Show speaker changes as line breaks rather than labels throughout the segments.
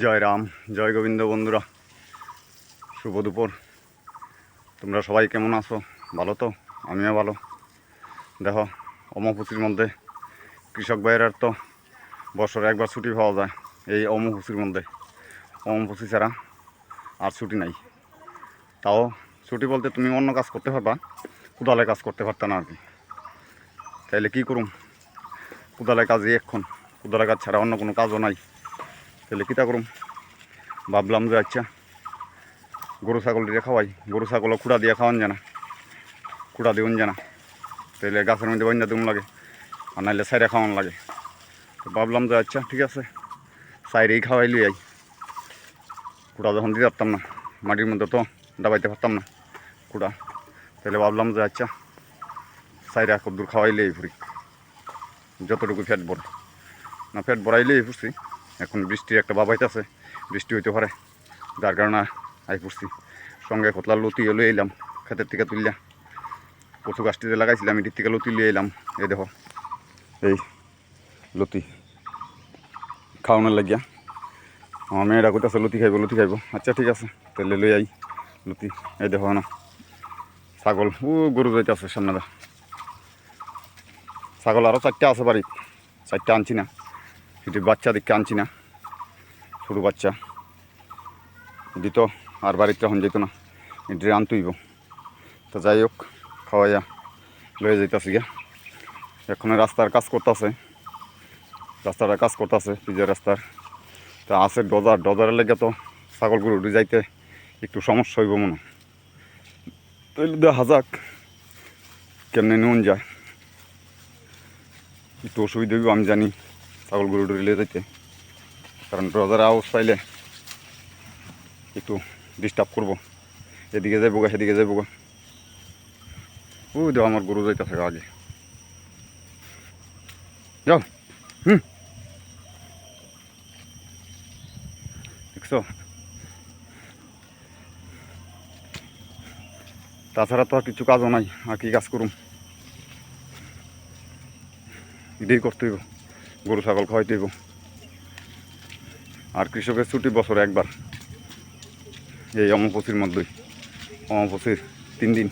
জয় রাম, জয় গোবিন্দ। বন্ধুরা, শুভ দুপুর। তোমরা সবাই কেমন আছো? ভালো তো? আমিও ভালো। দেখো, অমপুচির মধ্যে কৃষক ভাইয়ের তো বছরে একবার ছুটি পাওয়া যায়। এই অমপুচির মধ্যে অমপুচি ছাড়া আর ছুটি নাই। তাও ছুটি বলতে তুমি অন্য কাজ করতে পারবা, কোদালে কাজ করতে পারত না আর কি। তাইলে কী করুম? কোদালে কাজই এখন, কোদালে কাজ ছাড়া অন্য কোনো কাজও নাই। তাহলে কীটা করুম? ভাবলাম যে আচ্ছা গরু ছাগল দিয়ে খাওয়াই। গরু ছাগলও খুঁড়া দিয়ে খাওয়ান জানা, খুঁড়া দিউন জানা। তাহলে গাছের মধ্যে বন্যা দিউন লাগে, আর নাইলে সাইডে খাওয়ান লাগে। তো ভাবলাম যে আচ্ছা ঠিক আছে, সাইডেই খাওয়াই লিয়াই। খুঁড়া যখন দিতে পারতাম না, মাটির মধ্যে তো দাবাইতে পারতাম না খুঁড়া, তাহলে ভাবলাম যে আচ্ছা সাইডে কদ্দুর খাওয়াইলেই ফুরি, যতটুকু ফ্যাট ভরে না ফ্যাট ভরাইলেই ফুরছি। এখন বৃষ্টির একটা ভাব হইতেছে, বৃষ্টি হইতে পারে, যার কারণে আই পড়ছি। সঙ্গে কতলা লতি এলো এলাম ক্ষেতের থেকে তুললা, কচু গাছটিতে লাগাইছিলাম, এটির থেকে লতি লিয়ে এলাম। এই দেখো, এই লতি খাওয়ানোর লাগিয়া আমার মেয়েরা কোথাছে লতি খাইব, লতি খাইব। আচ্ছা ঠিক আছে, তাহলে লই আই লতি। এই দেখো না ছাগল, গরু যাইতে আছে সামনে। ছাগল আরও 4টা আছে বাড়ি, 4টা আনছি না। এটি বাচ্চা দিকে আনছি না, ছোটো বাচ্চা। এটি তো আর বাড়িতে তখন যেত না, এটি আনতেইব। তো যাই হোক, খাওয়াইয়া লয়ে যাইতেছি গিয়া। এখন রাস্তার কাজ করতেছে, রাস্তাটা কাজ করতেছে, পিজের রাস্তার। তা আছে ডজারের লেগে তো ছাগল গরু উঠে যাইতে একটু সমস্যা হইব মনে। তাইলে দেখা যাক কেমনে নুন যায়। একটু অসুবিধা হইব আমি জানি ছাগল গরু উঠে লিয়ে যাইতে, কারণ ডজারে আওয়াজ পাইলে একটু ডিস্টার্ব করবো। এদিকে যাইব গা, সেদিকে যাইব গা। দেখ আমার গরু যাইতেছে আগে, যাও। দেখছো, তাছাড়া তো আর কিছু কাজও নাই। আর কি কাজ করুম? এটাই করতে হইব, গরু ছাগল খাওয়াইতে হইব। আর কৃষকের ছুটি বছরে একবার, এই অমপুচির মধ্যেই। অমপুচির 3 দিন,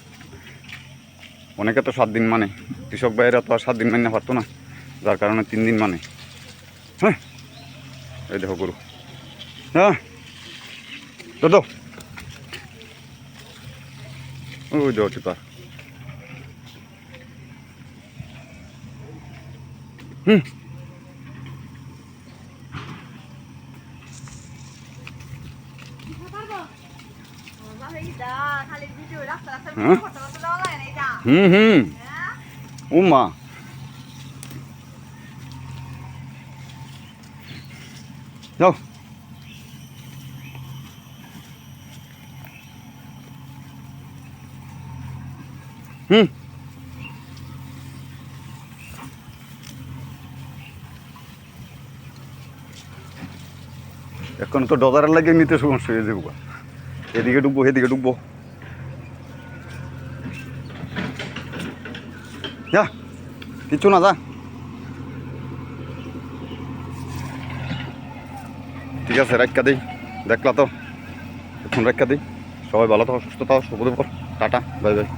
অনেকে তো 7 দিন মানে। কৃষক ভাইয়েরা তো আর 7 দিন মান্য পারতো না, যার কারণে 3 দিন মানে। হ্যাঁ, এই দেখো গরু। হ্যাঁ দাদা, ওই দেখো চিপা। উমা যাও। এখন তো ডজারের লাগে নিতে সমস্যা হয়ে যাবো। এদিকে ডুববো, এদিকে ডুববো। যা, কিছু না, যা। ঠিক আছে, রাখা দিই। দেখলা তো, এখন রাখা দিই। সবাই ভালো থাকো, সুস্থ থাকো, শুভ দুপুর। Tata, bye bye.